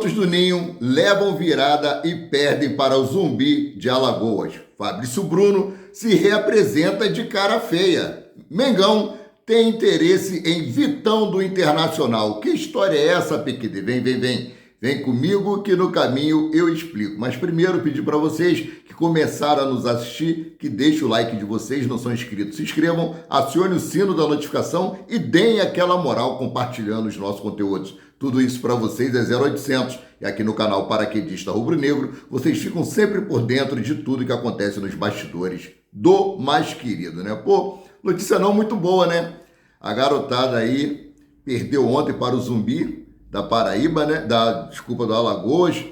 Garotos do Ninho levam virada e perdem para o Zumbi de Alagoas. Fabrício Bruno se reapresenta de cara feia. Mengão tem interesse em Vitão do Internacional. Que história é essa, PQD? Vem. Vem comigo que no caminho eu explico. Mas primeiro pedir para vocês que começaram a nos assistir, que deixem o like de vocês, não são inscritos. Se inscrevam, acione o sino da notificação e deem aquela moral compartilhando os nossos conteúdos. Tudo isso para vocês é 0800. E aqui no canal Paraquedista Rubro Negro, vocês ficam sempre por dentro de tudo que acontece nos bastidores do mais querido, né? Pô, notícia não muito boa, né? A garotada aí perdeu ontem para o Zumbi da Paraíba, né? Do Alagoas,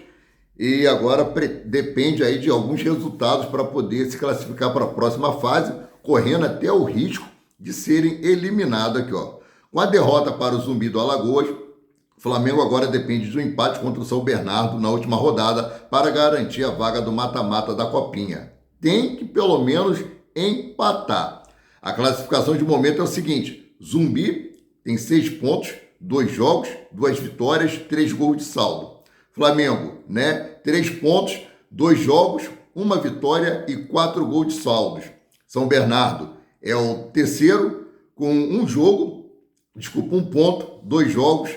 e agora depende aí de alguns resultados para poder se classificar para a próxima fase, correndo até o risco de serem eliminados aqui, ó. Com a derrota para o Zumbi do Alagoas, o Flamengo agora depende de um empate contra o São Bernardo na última rodada para garantir a vaga do mata-mata da Copinha. Tem que pelo menos empatar. A classificação de momento é o seguinte: Zumbi tem 6 pontos, 2 jogos, 2 vitórias, 3 gols de saldo. Flamengo, né? 3 pontos, 2 jogos, 1 vitória e 4 gols de saldos. São Bernardo é o terceiro com 1 ponto, 2 jogos,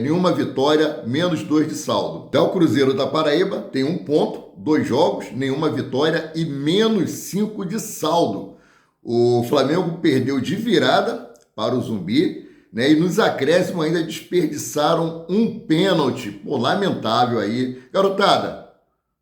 nenhuma vitória, menos 2 de saldo. Já o Cruzeiro da Paraíba tem 1 ponto, 2 jogos, nenhuma vitória e menos 5 de saldo. O Flamengo perdeu de virada para o Zumbi, né? E nos acréscimos ainda desperdiçaram um pênalti. Pô, lamentável aí. Garotada,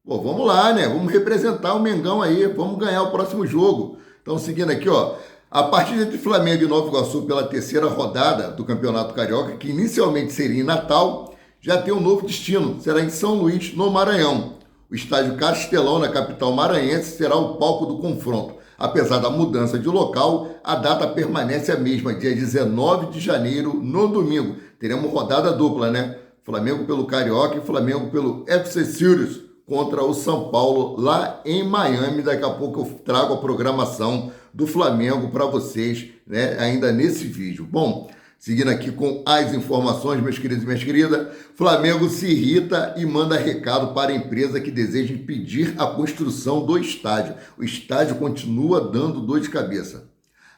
pô, vamos lá, né? Vamos representar o Mengão aí, vamos ganhar o próximo jogo. Então, seguindo aqui, ó, a partida entre Flamengo e Nova Iguaçu pela terceira rodada do Campeonato Carioca, que inicialmente seria em Natal, já tem um novo destino, será em São Luís, no Maranhão. O estádio Castelão, na capital maranhense, será o palco do confronto. Apesar da mudança de local, a data permanece a mesma, dia 19 de janeiro, no domingo. Teremos rodada dupla, né? Flamengo pelo Carioca e Flamengo pelo FC Sirius contra o São Paulo, lá em Miami. Daqui a pouco eu trago a programação do Flamengo para vocês, né? Ainda nesse vídeo. Bom, seguindo aqui com as informações, meus queridos e minhas queridas, Flamengo se irrita e manda recado para a empresa que deseja impedir a construção do estádio. O estádio continua dando dor de cabeça.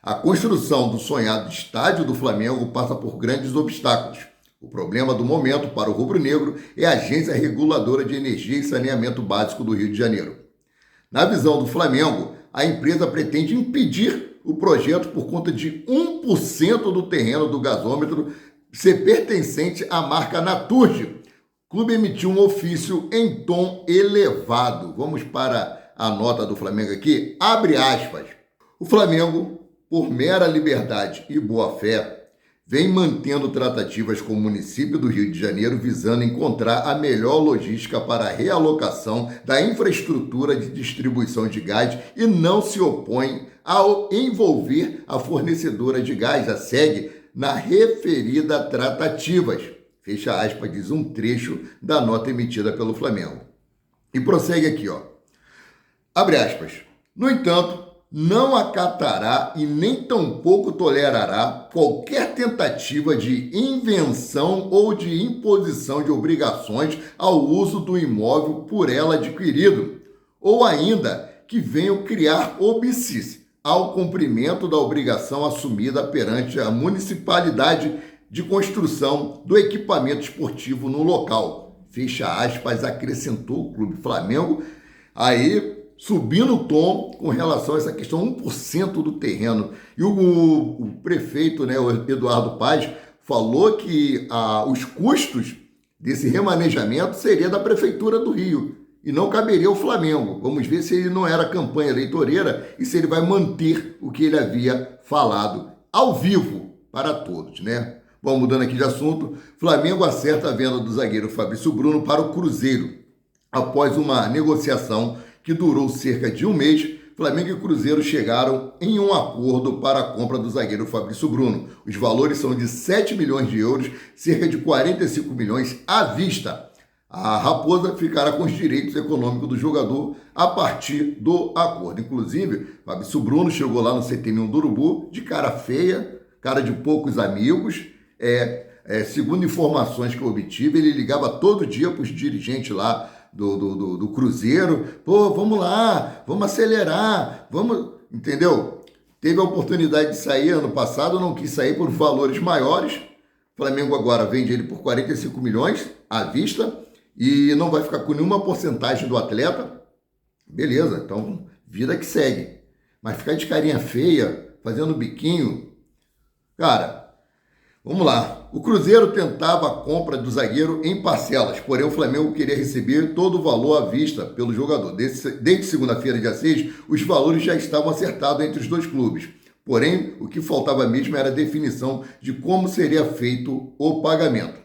A construção do sonhado estádio do Flamengo passa por grandes obstáculos. O problema do momento para o rubro-negro é a Agência Reguladora de Energia e Saneamento Básico do Rio de Janeiro. Na visão do Flamengo, a empresa pretende impedir o projeto por conta de 1% do terreno do gasômetro ser pertencente à marca Naturgy. O clube emitiu um ofício em tom elevado. Vamos para a nota do Flamengo aqui. Abre aspas. O Flamengo, por mera liberdade e boa-fé, vem mantendo tratativas com o município do Rio de Janeiro visando encontrar a melhor logística para a realocação da infraestrutura de distribuição de gás e não se opõe ao envolver a fornecedora de gás, a SEG, na referida tratativas. Fecha aspas, diz um trecho da nota emitida pelo Flamengo. E prossegue aqui, ó. Abre aspas. No entanto, não acatará e nem tampouco tolerará qualquer tentativa de invenção ou de imposição de obrigações ao uso do imóvel por ela adquirido, ou ainda que venham criar óbices ao cumprimento da obrigação assumida perante a municipalidade de construção do equipamento esportivo no local. Fecha aspas, acrescentou o Clube Flamengo, aí subindo o tom com relação a essa questão 1% do terreno. E o prefeito, né, o Eduardo Paes, falou que os custos desse remanejamento seria da Prefeitura do Rio e não caberia ao Flamengo. Vamos ver se ele não era campanha eleitoreira e se ele vai manter o que ele havia falado ao vivo para todos, né? Bom, mudando aqui de assunto, Flamengo acerta a venda do zagueiro Fabrício Bruno para o Cruzeiro. Após uma negociação que durou cerca de um mês, Flamengo e Cruzeiro chegaram em um acordo para a compra do zagueiro Fabrício Bruno. Os valores são de 7 milhões de euros, cerca de 45 milhões à vista. A Raposa ficará com os direitos econômicos do jogador a partir do acordo. Inclusive, Fabrício Bruno chegou lá no CT1 do Urubu de cara feia, cara de poucos amigos, segundo informações que eu obtive, ele ligava todo dia para os dirigentes lá do Cruzeiro. Pô, vamos lá, vamos acelerar, vamos... Entendeu? Teve a oportunidade de sair ano passado, não quis sair por valores maiores. O Flamengo agora vende ele por 45 milhões à vista e não vai ficar com nenhuma porcentagem do atleta. Beleza, então vida que segue. Mas ficar de carinha feia, fazendo biquinho... Cara, vamos lá. O Cruzeiro tentava a compra do zagueiro em parcelas, porém o Flamengo queria receber todo o valor à vista pelo jogador. Desde segunda-feira, dia 6, os valores já estavam acertados entre os dois clubes. Porém, o que faltava mesmo era a definição de como seria feito o pagamento.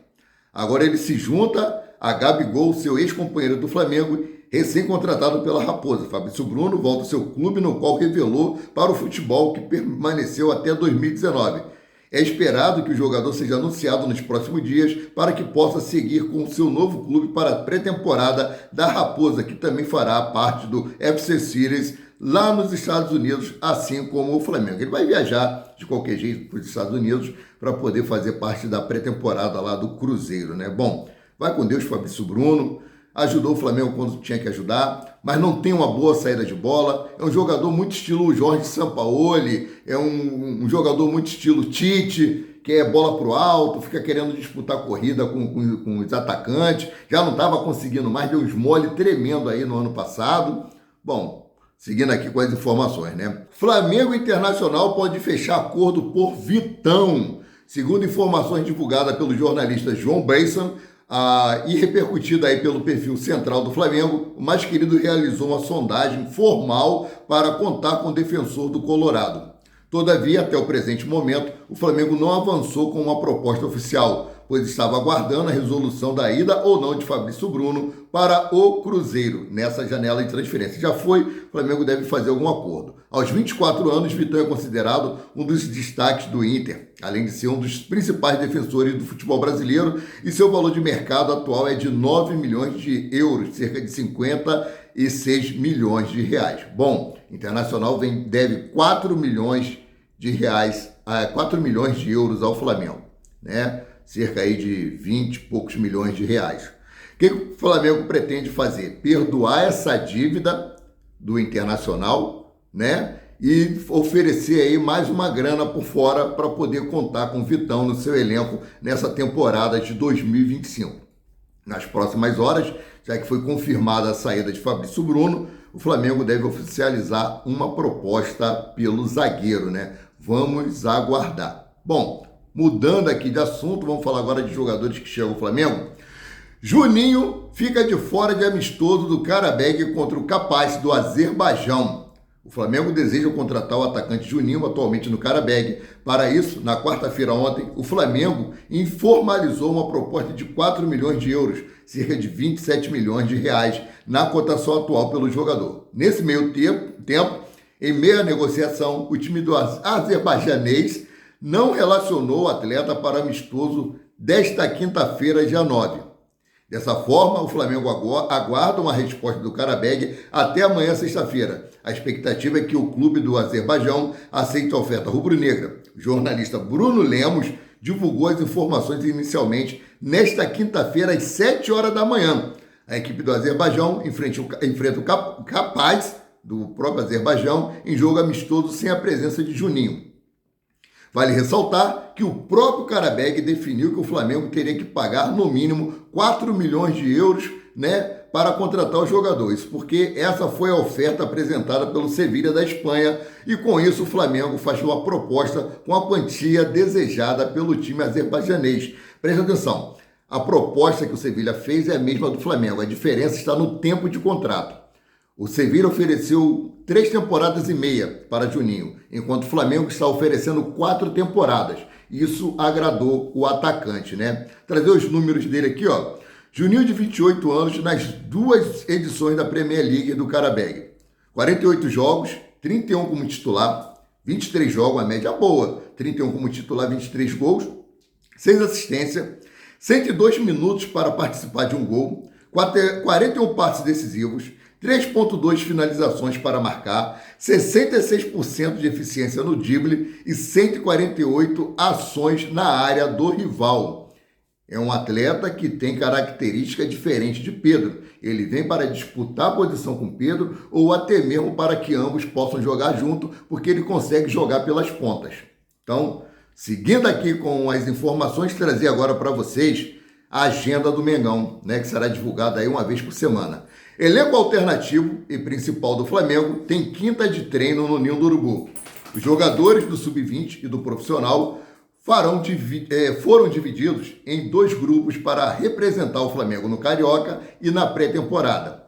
Agora ele se junta a Gabigol, seu ex-companheiro do Flamengo, recém-contratado pela Raposa. Fabrício Bruno volta ao seu clube, no qual revelou para o futebol que permaneceu até 2019. É esperado que o jogador seja anunciado nos próximos dias para que possa seguir com o seu novo clube para a pré-temporada da Raposa, que também fará parte do FC Series lá nos Estados Unidos, assim como o Flamengo. Ele vai viajar de qualquer jeito para os Estados Unidos para poder fazer parte da pré-temporada lá do Cruzeiro, né? Bom, vai com Deus, Fabrício Bruno. Ajudou o Flamengo quando tinha que ajudar, mas não tem uma boa saída de bola. É um jogador muito estilo Jorge Sampaoli, é um jogador muito estilo Tite, que é bola pro alto, fica querendo disputar corrida com os atacantes. Já não estava conseguindo mais, deu uns mole tremendo aí no ano passado. Bom, seguindo aqui com as informações, né? Flamengo Internacional pode fechar acordo por Vitão. Segundo informações divulgadas pelo jornalista João Bressan, e repercutida aí pelo perfil central do Flamengo, o mais querido realizou uma sondagem formal para contar com o defensor do Colorado. Todavia, até o presente momento, o Flamengo não avançou com uma proposta oficial, pois estava aguardando a resolução da ida ou não de Fabrício Bruno para o Cruzeiro nessa janela de transferência. Já foi, o Flamengo deve fazer algum acordo. Aos 24 anos, Vitão é considerado um dos destaques do Inter, além de ser um dos principais defensores do futebol brasileiro, e seu valor de mercado atual é de 9 milhões de euros, cerca de 56 milhões de reais. Bom, Internacional deve 4 milhões de reais, 4 milhões de euros ao Flamengo, né? Cerca aí de 20 e poucos milhões de reais. O que o Flamengo pretende fazer? Perdoar essa dívida do Internacional, né? E oferecer aí mais uma grana por fora para poder contar com o Vitão no seu elenco nessa temporada de 2025. Nas próximas horas, já que foi confirmada a saída de Fabrício Bruno, o Flamengo deve oficializar uma proposta pelo zagueiro, né? Vamos aguardar. Bom, mudando aqui de assunto, vamos falar agora de jogadores que chegam ao Flamengo. Juninho fica de fora de amistoso do Karabag contra o Kapaz do Azerbaijão. O Flamengo deseja contratar o atacante Juninho, atualmente no Karabag. Para isso, na quarta-feira ontem, o Flamengo informalizou uma proposta de 4 milhões de euros, cerca de 27 milhões de reais, na cotação atual pelo jogador. Nesse meio tempo, em meio à negociação, o time do azerbaijanês não relacionou o atleta para amistoso desta quinta-feira, dia 9. Dessa forma, o Flamengo aguarda uma resposta do Karabag até amanhã, sexta-feira. A expectativa é que o clube do Azerbaijão aceite a oferta rubro-negra. O jornalista Bruno Lemos divulgou as informações inicialmente nesta quinta-feira, às 7 horas da manhã. A equipe do Azerbaijão enfrenta o Kapaz, do próprio Azerbaijão, em jogo amistoso sem a presença de Juninho. Vale ressaltar que o próprio Karabag definiu que o Flamengo teria que pagar no mínimo 4 milhões de euros, né, para contratar o jogador. Isso porque essa foi a oferta apresentada pelo Sevilha da Espanha e com isso o Flamengo faz uma proposta com a quantia desejada pelo time azerbaijanês. Preste atenção, a proposta que o Sevilha fez é a mesma do Flamengo, a diferença está no tempo de contrato. O Sevilha ofereceu 3 temporadas e meia para Juninho, enquanto o Flamengo está oferecendo 4 temporadas. Isso agradou o atacante, né? Trazer os números dele aqui, ó. Juninho, de 28 anos, nas 2 edições da Premier League do Karabag. 48 jogos, 31 como titular, 23 jogos, uma média boa. 31 como titular, 23 gols, 6 assistências, 102 minutos para participar de um gol, 41 passes decisivos, 3.2 finalizações para marcar, 66% de eficiência no drible e 148 ações na área do rival. É um atleta que tem característica diferente de Pedro. Ele vem para disputar a posição com Pedro ou até mesmo para que ambos possam jogar junto, porque ele consegue jogar pelas pontas. Então, seguindo aqui com as informações, trazer agora para vocês a agenda do Mengão, né, que será divulgada aí uma vez por semana. Elenco alternativo e principal do Flamengo tem quinta de treino no Ninho do Urubu. Os jogadores do Sub-20 e do profissional foram divididos em 2 grupos para representar o Flamengo no Carioca e na pré-temporada.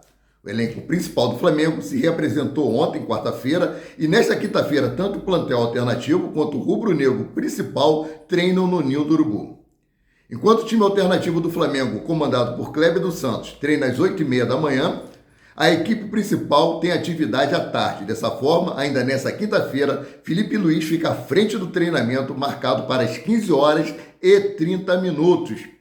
O elenco principal do Flamengo se reapresentou ontem, quarta-feira, e nesta quinta-feira tanto o plantel alternativo quanto o rubro-negro principal treinam no Ninho do Urubu. Enquanto o time alternativo do Flamengo, comandado por Kleber dos Santos, treina às 8h30 da manhã, a equipe principal tem atividade à tarde. Dessa forma, ainda nesta quinta-feira, Felipe Luiz fica à frente do treinamento marcado para as 15h30.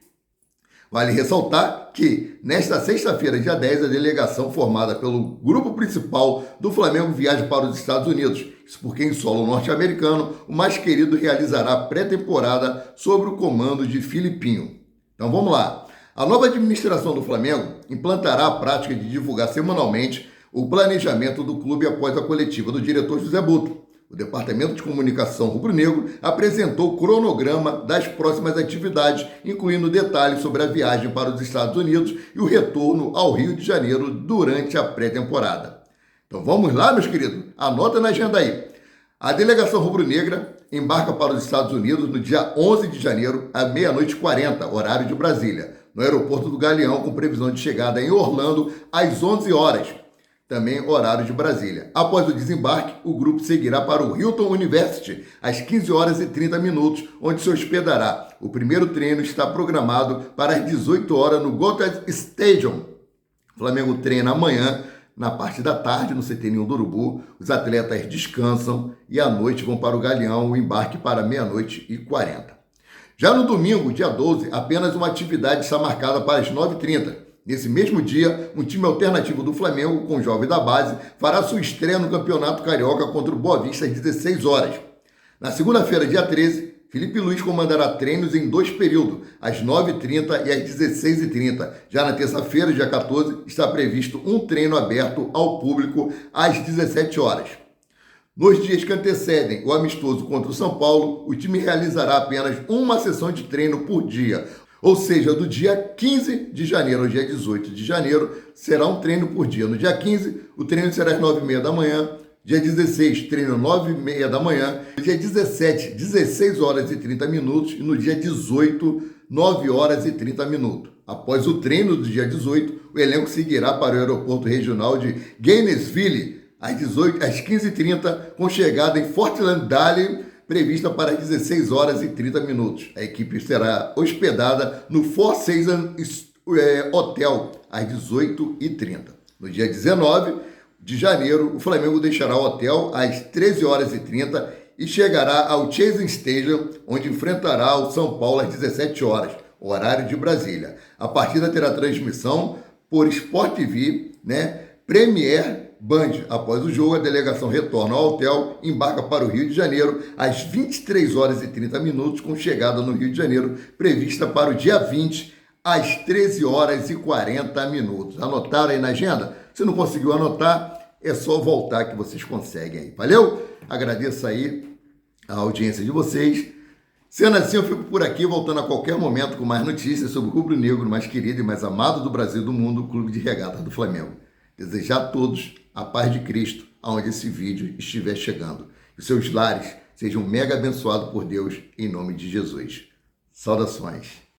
Vale ressaltar que, nesta sexta-feira, dia 10, a delegação formada pelo grupo principal do Flamengo viaja para os Estados Unidos. Isso porque em solo norte-americano, o mais querido realizará a pré-temporada sob o comando de Filipinho. Então vamos lá. A nova administração do Flamengo implantará a prática de divulgar semanalmente o planejamento do clube após a coletiva do diretor José Butto. O Departamento de Comunicação Rubro-Negro apresentou o cronograma das próximas atividades, incluindo detalhes sobre a viagem para os Estados Unidos e o retorno ao Rio de Janeiro durante a pré-temporada. Então vamos lá, meus queridos? Anota na agenda aí. A delegação rubro-negra embarca para os Estados Unidos no dia 11 de janeiro, às 00h40, horário de Brasília, no aeroporto do Galeão, com previsão de chegada em Orlando às 11h, também horário de Brasília. Após o desembarque, o grupo seguirá para o Hilton University às 15h30, onde se hospedará. O primeiro treino está programado para as 18h no Gothard Stadium. O Flamengo treina amanhã, na parte da tarde, no CT Ninho do Urubu. Os atletas descansam e à noite vão para o Galeão, o embarque para 00h40. Já no domingo, dia 12, apenas uma atividade está marcada para as 9h30. Nesse mesmo dia, um time alternativo do Flamengo, com jovem da base, fará sua estreia no Campeonato Carioca contra o Boa Vista às 16h. Na segunda-feira, dia 13, Felipe Luiz comandará treinos em 2 períodos, às 9h30 e às 16h30. Já na terça-feira, dia 14, está previsto um treino aberto ao público às 17h. Nos dias que antecedem o amistoso contra o São Paulo, o time realizará apenas uma sessão de treino por dia. Ou seja, do dia 15 de janeiro ao dia 18 de janeiro, será um treino por dia. No dia 15, o treino será às 9h30 da manhã. Dia 16, treino 9h30 da manhã. No dia 17, 16h30. E no dia 18, 9h30. Após o treino do dia 18, o elenco seguirá para o aeroporto regional de Gainesville, às 15h30, com chegada em Fort Lauderdale, prevista para as 16h30. A equipe será hospedada no Four Seasons Hotel, às 18h30. No dia 19 de janeiro, o Flamengo deixará o hotel às 13h30 e chegará ao Chase Stadium, onde enfrentará o São Paulo às 17h, horário de Brasília. A partida terá transmissão por Sport TV, Premier Band. Após o jogo, a delegação retorna ao hotel e embarca para o Rio de Janeiro às 23h30, com chegada no Rio de Janeiro prevista para o dia 20, às 13h40. Anotaram aí na agenda? Se não conseguiu anotar, é só voltar que vocês conseguem aí. Valeu? Agradeço aí a audiência de vocês. Sendo assim, eu fico por aqui, voltando a qualquer momento com mais notícias sobre o rubro-negro mais querido e mais amado do Brasil e do mundo, o Clube de Regatas do Flamengo. Desejar a todos a paz de Cristo, aonde esse vídeo estiver chegando. Que seus lares sejam mega abençoados por Deus, em nome de Jesus. Saudações.